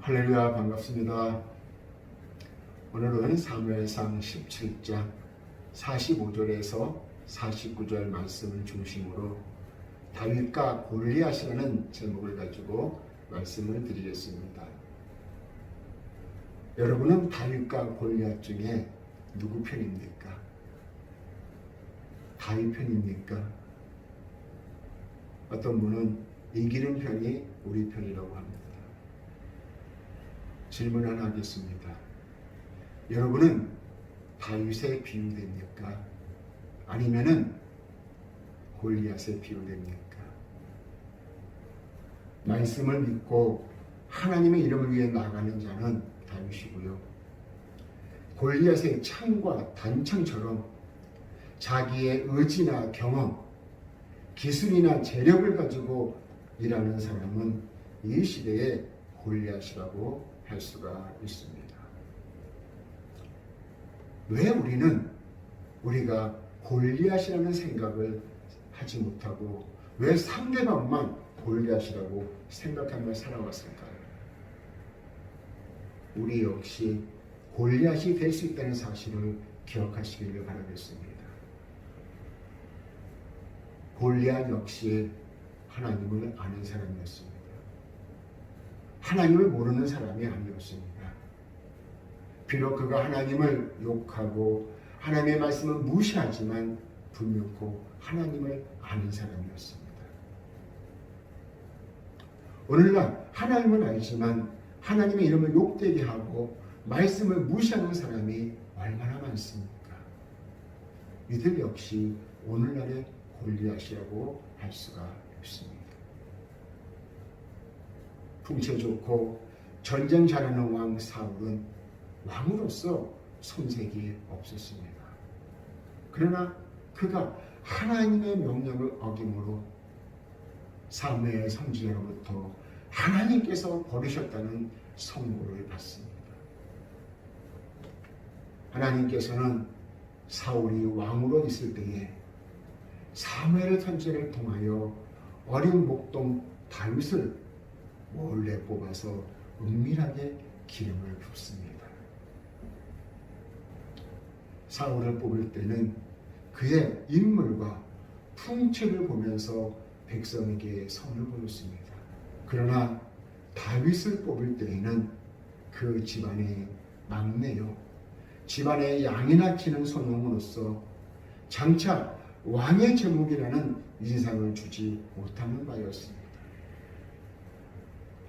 할렐루야, 반갑습니다. 오늘은 사무엘상 17장 45절에서 49절 말씀을 중심으로 다윗과 골리앗이라는 제목을 가지고 말씀을 드리겠습니다. 여러분은 다윗과 골리앗 중에 누구 편입니까? 다윗 편입니까? 어떤 분은 이기는 편이 우리 편이라고 합니다. 질문 하나 하겠습니다. 여러분은 다윗에 비유됩니까? 아니면은 골리앗에 비유됩니까? 말씀을 믿고 하나님의 이름을 위해 나가는 자는 다윗이고요. 골리앗의 창과 단창처럼 자기의 의지나 경험, 기술이나 재력을 가지고 일하는 사람은 이 시대의 골리앗이라고 할 수가 있습니다. 왜 우리가 골리앗이라는 생각을 하지 못하고 왜 상대방만 골리앗이라고 생각하며 살아왔을까요? 우리 역시 골리앗이 될 수 있다는 사실을 기억하시기를 바라겠습니다. 골리앗 역시 하나님을 아는 사람이었습니다. 하나님을 모르는 사람이 아니었습니다. 비록 그가 하나님을 욕하고 하나님의 말씀을 무시하지만 분명코 하나님을 아는 사람이었습니다. 오늘날 하나님을 알지만 하나님의 이름을 욕되게 하고 말씀을 무시하는 사람이 얼마나 많습니까? 이들 역시 오늘날의 골리앗이라고 할 수가 있습니다. 풍채 좋고 전쟁 잘하는 왕 사울은 왕으로서 손색이 없었습니다. 그러나 그가 하나님의 명령을 어김으로 사무엘 선지자로부터 하나님께서 버리셨다는 선고를 받습니다. 하나님께서는 사울이 왕으로 있을 때에 사무엘 선지자를 통하여 어린 목동 다윗을 몰래 뽑아서 은밀하게 기름을 붓습니다. 사울을 뽑을 때는 그의 인물과 풍채를 보면서 백성에게 선을 보였습니다. 그러나 다윗을 뽑을 때에는 그 집안의 막내요, 집안의 양이나 치는 소놈으로서 장차 왕의 제목이라는 인상을 주지 못하는 바였습니다.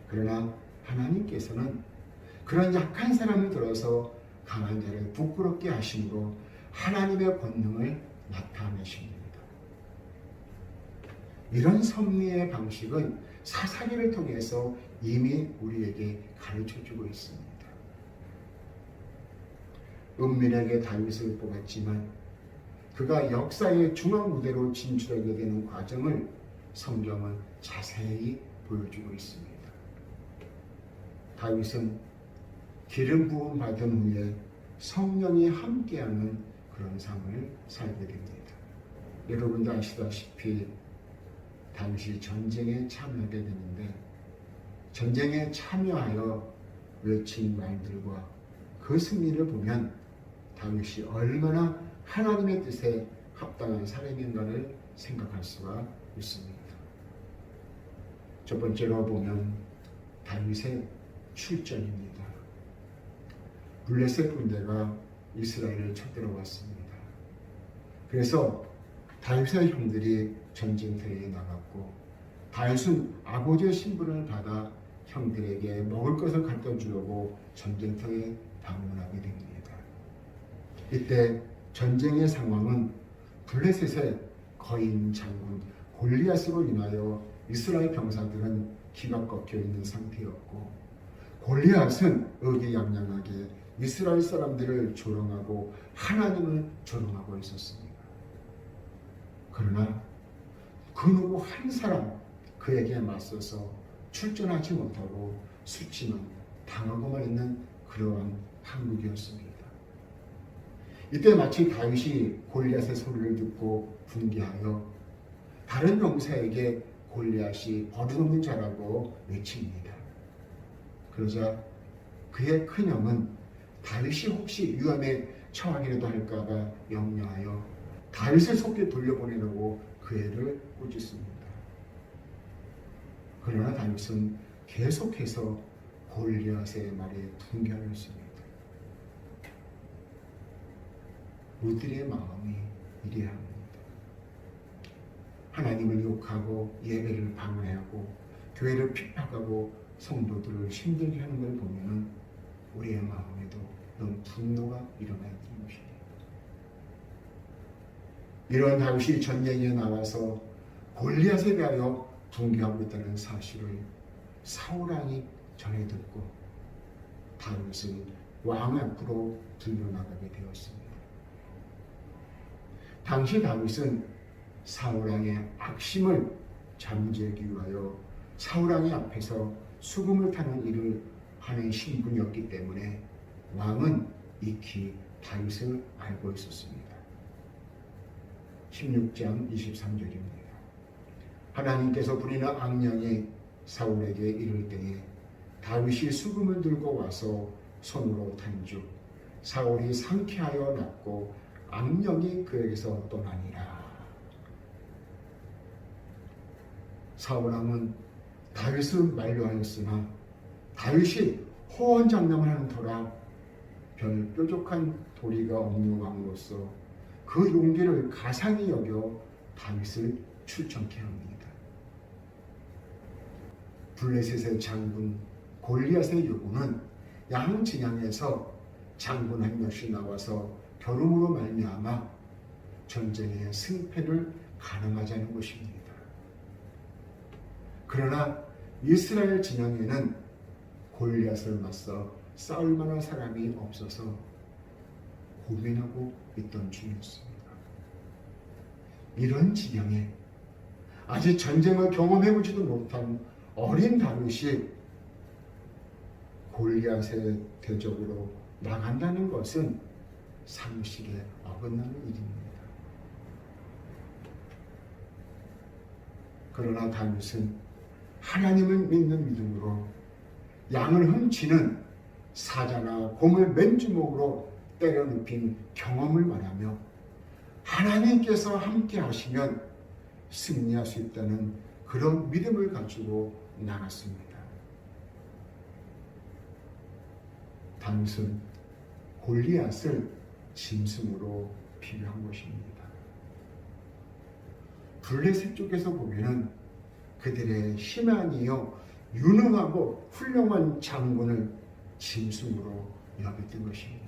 그러나 하나님께서는 그런 약한 사람을 들어서 강한 자를 부끄럽게 하심으로 하나님의 권능을 나타내십니다. 이런 섭리의 방식은 사사기를 통해서 이미 우리에게 가르쳐주고 있습니다. 은밀하게 다윗을 뽑았지만 그가 역사의 중앙무대로 진출하게 되는 과정을 성경은 자세히 보여주고 있습니다. 다윗은 기름 부음 받은 후에 성령이 함께하는 그런 삶을 살게 됩니다. 여러분도 아시다시피 다윗이 전쟁에 참여하게 되는데 전쟁에 참여하여 외친 말들과 그 승리를 보면 다윗이 얼마나 하나님의 뜻에 합당한 사람인가를 생각할 수가 있습니다. 첫 번째로 보면 다윗의 출전입니다. 블레셋 군대가 이스라엘을 쳐들어왔습니다. 그래서 다윗의 형들이 전쟁터에 나갔고 다윗은 아버지의 신분을 받아 형들에게 먹을 것을 갖다 주려고 전쟁터에 방문하게 됩니다. 이때 전쟁의 상황은 블레셋의 거인 장군 골리앗으로 인하여 이스라엘 병사들은 기가 꺾여 있는 상태였고 골리앗은 의기양양하게 이스라엘 사람들을 조롱하고 하나님을 조롱하고 있었습니다. 그러나 그 누구 한 사람 그에게 맞서서 출전하지 못하고 수치만 당하고만 있는 그러한 한국이었습니다. 이때 마치 다윗이 골리앗의 소리를 듣고 분개하여 다른 용사에게 골리앗이 버릇없는 자라고 외칩니다. 그러자 그의 큰형은 다윗이 혹시 위험에 처하기라도 할까봐 염려하여 다윗을 속게 돌려보내려고 그 애를 꾸짖습니다. 그러나 다윗은 계속해서 골리앗의 말에 둔감했습니다. 우리들의 마음이 이래야 합니다. 하나님을 욕하고 예배를 방해하고 교회를 핍박하고 성도들을 힘들게 하는 걸 보면 우리의 마음에도 이런 분노가 일어나 있는 것입니다. 이런 다윗이 전쟁에 나와서 골리앗에 대하여 분개하고 있다는 사실을 사울왕이 전해 듣고 다윗은 왕 앞으로 들려나가게 되었습니다. 당시 다윗은 사울왕의 악심을 잠재우기 위하여 사울왕의 앞에서 수금을 타는 일을 하는 신분이었기 때문에 왕은 익히 다윗을 알고 있었습니다. 16장 23절입니다. 하나님께서 부리는 악령이 사울에게 이를 때에 다윗이 수금을 들고 와서 손으로 탄즉 사울이 상쾌하여 났고 악령이 그에게서 떠나니라. 사울왕은 다윗을 만류하였으나 다윗이 호언장담을 하는 터라 별 뾰족한 도리가 없는 왕으로서 그 용기를 가상히 여겨 다윗을 출정케 합니다. 블레셋의 장군 골리앗의 요구는 양 진영에서 장군 한 명씩 나와서 겨rum으로 말미암아 전쟁의 승패를 가늠하자는 것입니다. 그러나 이스라엘 진영에는 골리앗을 맞서 싸울 만한 사람이 없어서 고민하고 있던 중이었습니다. 이런 진영에 아직 전쟁을 경험해보지도 못한 어린 다윗이 골리앗의 대적으로 나간다는 것은 상식에 어긋나는 일입니다. 그러나 다윗은 하나님을 믿는 믿음으로 양을 훔치는 사자나 곰을 맨주먹으로 때려 눕힌 경험을 말하며 하나님께서 함께 하시면 승리할 수 있다는 그런 믿음을 가지고 나갔습니다. 다윗은 골리앗을 짐승으로 비교한 것입니다. 블레셋 쪽에서 보면은 그들의 희망이요 유능하고 훌륭한 장군을 짐승으로 여겼던 것입니다.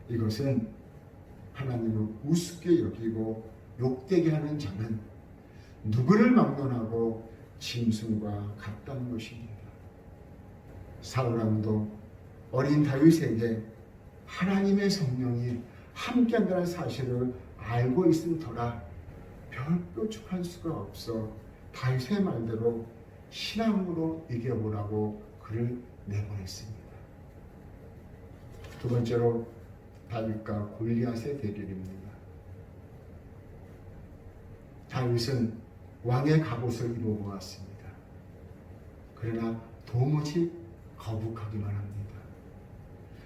이것은 하나님을 우습게 여기고 욕되게 하는 자는 누구를 막론하고 짐승과 같다는 것입니다. 사울왕도 어린 다윗에게 하나님의 성령이 함께한다는 사실을 알고 있은 터라 별 뾰족한 수가 없어 다윗의 말대로 신앙으로 이겨보라고 그를 내보냈습니다. 두 번째로 다윗과 골리앗의 대결입니다. 다윗은 왕의 갑옷을 입어보았습니다. 그러나 도무지 거북하기만 합니다.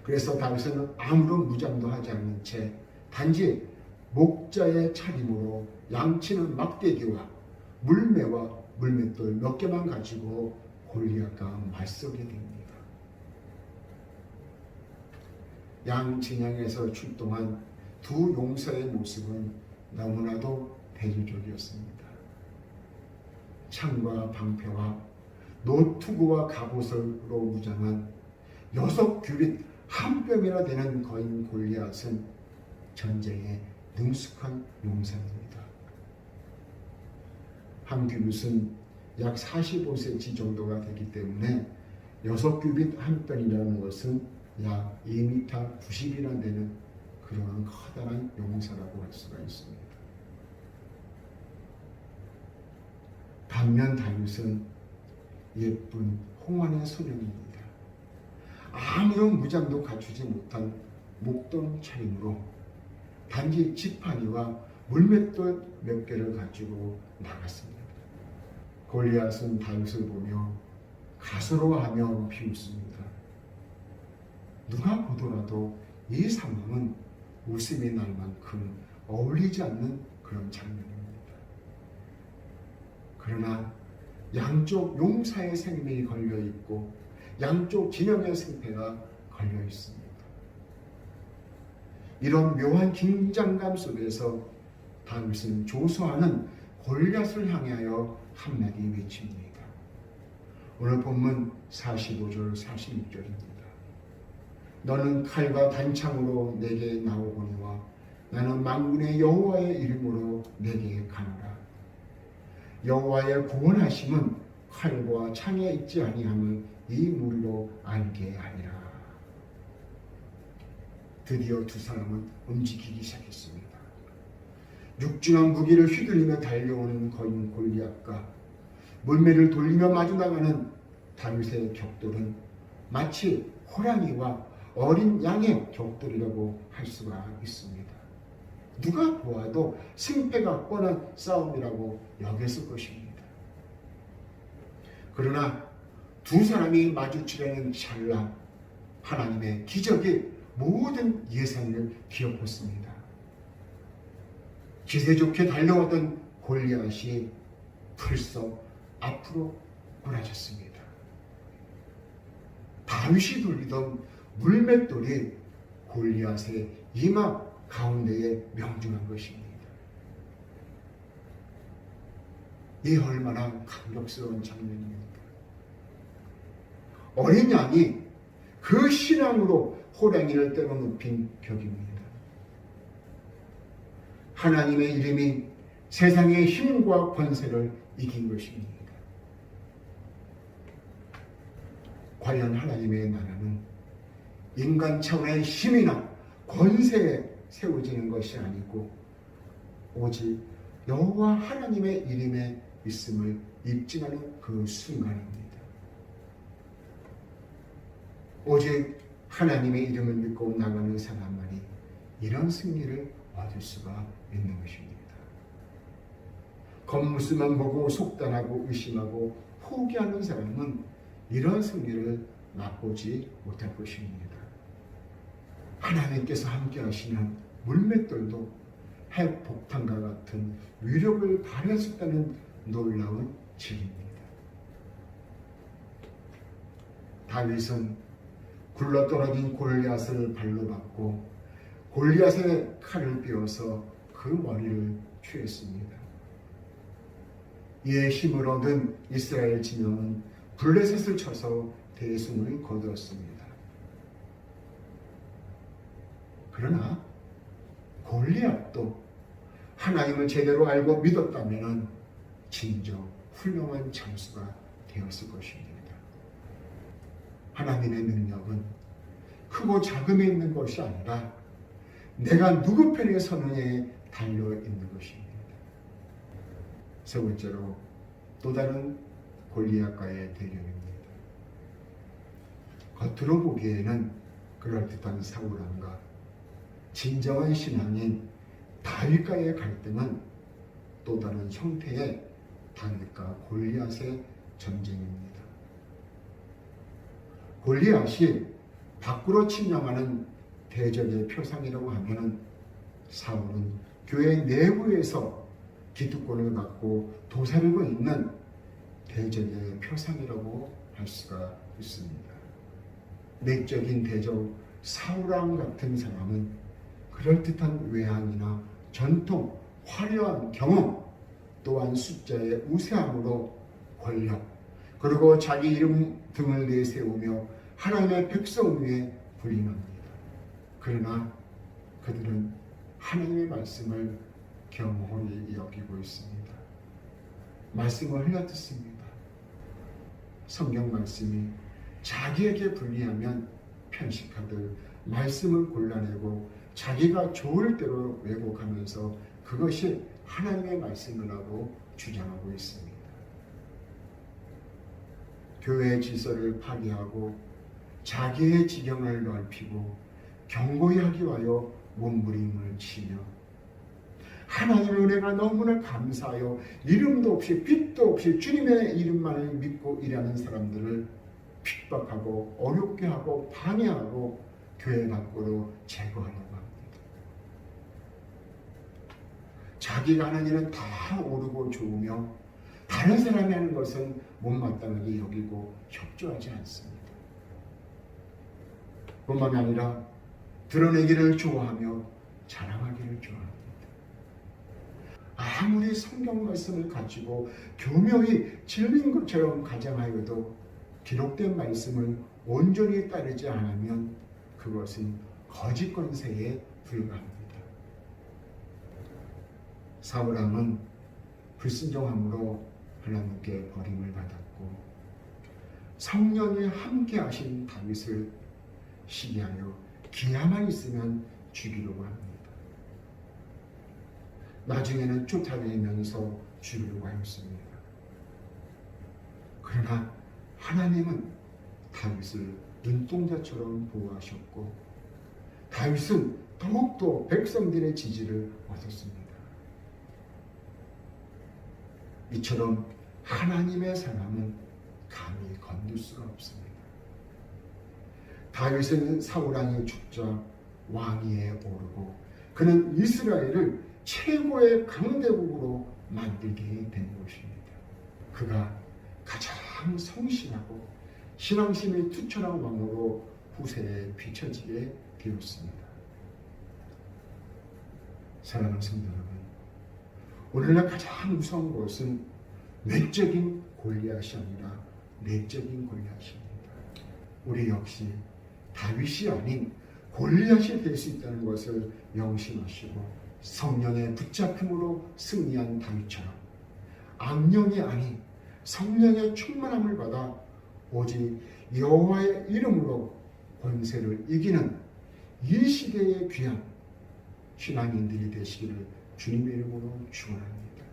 그래서 다윗은 아무런 무장도 하지 않는 채 단지 목자의 차림으로 양치는 막대기와 물매와 물맷돌 몇 개만 가지고 골리앗과 맞서게 됩니다. 양 진영에서 출동한 두 용사의 모습은 너무나도 대조적이었습니다. 창과 방패와 노투구와 갑옷으로 무장한 6규빗 한 뼘이나 되는 거인 골리앗은 전쟁에 능숙한 용사입니다. 한 규빗은 약 45cm 정도가 되기 때문에 6규빗 한 뼘이라는 것은 약 2m 90이나 되는 그러한 커다란 용사라고 할 수가 있습니다. 반면 다윗은 예쁜 홍안의 소년입니다. 아무런 무장도 갖추지 못한 목동 차림으로 단지 지팡이와 물맷돌 몇 개를 가지고 나갔습니다. 골리앗은 다윗을 보며 가스로하며 비웃습니다. 누가 보더라도 이 상황은 웃음이 날 만큼 어울리지 않는 그런 장면입니다. 그러나 양쪽 용사의 생명이 걸려 있고 양쪽 진영의 승패가 걸려 있습니다. 이런 묘한 긴장감 속에서 다윗은 조수아는 골리앗을 향하여 한마디 외칩니다. 오늘 본문 45절 46절입니다. 너는 칼과 단창으로 내게 나오거니와 나는 만군의 여호와의 이름으로 내게 가노라. 여호와의 구원하심은 칼과 창에 있지 아니함을 이 무리로 알게 하리라. 드디어 두 사람은 움직이기 시작했습니다. 육중한 무기를 휘둘리며 달려오는 거인 골리앗과 물매를 돌리며 마주나가는 다윗의 격돌은 마치 호랑이와 어린 양의 격돌이라고 할 수가 있습니다. 누가 보아도 승패가 뻔한 싸움이라고 여겼을 것입니다. 그러나 두 사람이 마주치려는 찰나 하나님의 기적이 모든 예상을 뒤엎었습니다. 기세 좋게 달려오던 골리앗이 불쑥 앞으로 구라졌습니다. 다윗이 돌리던 물맷돌이 골리앗의 이마 가운데에 명중한 것입니다. 이 얼마나 감격스러운 장면입니까? 어린 양이 그 신앙으로 호랑이를 때려눕힌 격입니다. 하나님의 이름이 세상의 힘과 권세를 이긴 것입니다. 과연 하나님의 나라는 인간 차원의 힘이나 권세에 세워지는 것이 아니고 오직 여호와 하나님의 이름에 있음을 입증하는 그 순간입니다. 오직 하나님의 이름을 믿고 나가는 사람만이 이런 승리를 얻을 수가 있는 것입니다. 겉모습만 보고 속단하고 의심하고 포기하는 사람은 이런 승리를 맛보지 못할 것입니다. 하나님께서 함께 하시는 물맷돌도 핵폭탄과 같은 위력을 발휘할 수 있다는 놀라운 진리입니다. 다윗은 굴러떨어진 골리앗을 발로 받고 골리앗의 칼을 삐어서 그 머리를 취했습니다. 이에 힘을 얻은 이스라엘 진영은 블레셋을 쳐서 대승을 거두었습니다. 그러나 골리앗도 하나님을 제대로 알고 믿었다면 진정 훌륭한 장수가 되었을 것입니다. 하나님의 능력은 크고 작음에 있는 것이 아니라 내가 누구 편에 서느냐에 달려 있는 것입니다. 세 번째로 또 다른 골리앗과의 대결입니다. 겉으로 보기에는 그럴듯한 사울왕과 진정한 신앙인 다윗과의 갈등은 또 다른 형태의 다윗과 골리앗의 전쟁입니다. 골리앗이 밖으로 침략하는 대적의 표상이라고 하면 사울은 교회 내부에서 기득권을 갖고 도사리고 있는 대적의 표상이라고 할 수가 있습니다. 내적인 대적 사울왕 같은 사람은 그럴듯한 외향이나 전통, 화려한 경험, 또한 숫자의 우세함으로 권력, 그리고 자기 이름 등을 내세우며 하나님의 백성 위에 군림합니다. 그러나 그들은 하나님의 말씀을 경홀히 여기고 있습니다. 말씀을 흘려듣습니다. 성경 말씀이 자기에게 불리하면 편식하듯 말씀을 골라내고 자기가 좋을 대로 왜곡하면서 그것이 하나님의 말씀이라고 주장하고 있습니다. 교회의 질서를 파괴하고 자기의 지경을 넓히고 견고히 하기 위하여 몸부림을 치며 하나님의 은혜가 너무나 감사하여 이름도 없이 빛도 없이 주님의 이름만을 믿고 일하는 사람들을 핍박하고 어렵게 하고 방해하고 교회 밖으로 제거하려고 합니다. 자기가 하는 일은 다 옳고 좋으며 다른 사람이 하는 것은 못마땅하게 여기고 협조하지 않습니다. 뿐만 아니라 드러내기를 좋아하며 자랑하기를 좋아합니다. 아무리 성경 말씀을 가지고 교묘히 진리인 것처럼 가장하여도 기록된 말씀을 온전히 따르지 않으면 그것은 거짓 권세에 불과합니다. 사울왕은 불순종함으로 하나님께 버림을 받았고 성령이 함께 하신 다윗을 시기하여 기야만 있으면 죽이려고 합니다. 나중에는 쫓아내면서 죽이려고 하였습니다. 그러나 하나님은 다윗을 눈동자처럼 보호하셨고 다윗은 더욱더 백성들의 지지를 얻었습니다. 이처럼 하나님의 사람은 감히 건들 수가 없습니다. 다윗은 사울왕이 죽자 왕위에 오르고 그는 이스라엘을 최고의 강대국으로 만들게 된 것입니다. 그가 가장 성실하고 신앙심이 투철한 왕으로 후세에 비춰지게 되었습니다. 사랑하는 성도 여러분, 오늘날 가장 무서운 것은 외적인 골리앗이 아니라 내적인 골리앗입니다. 우리 역시 다윗이 아닌 골리앗이 될 수 있다는 것을 명심하시고 성령의 붙잡힘으로 승리한 다윗처럼 악령이 아닌 성령의 충만함을 받아 오직 여호와의 이름으로 권세를 이기는 이 시대의 귀한 신앙인들이 되시기를 주님의 이름으로 축원합니다.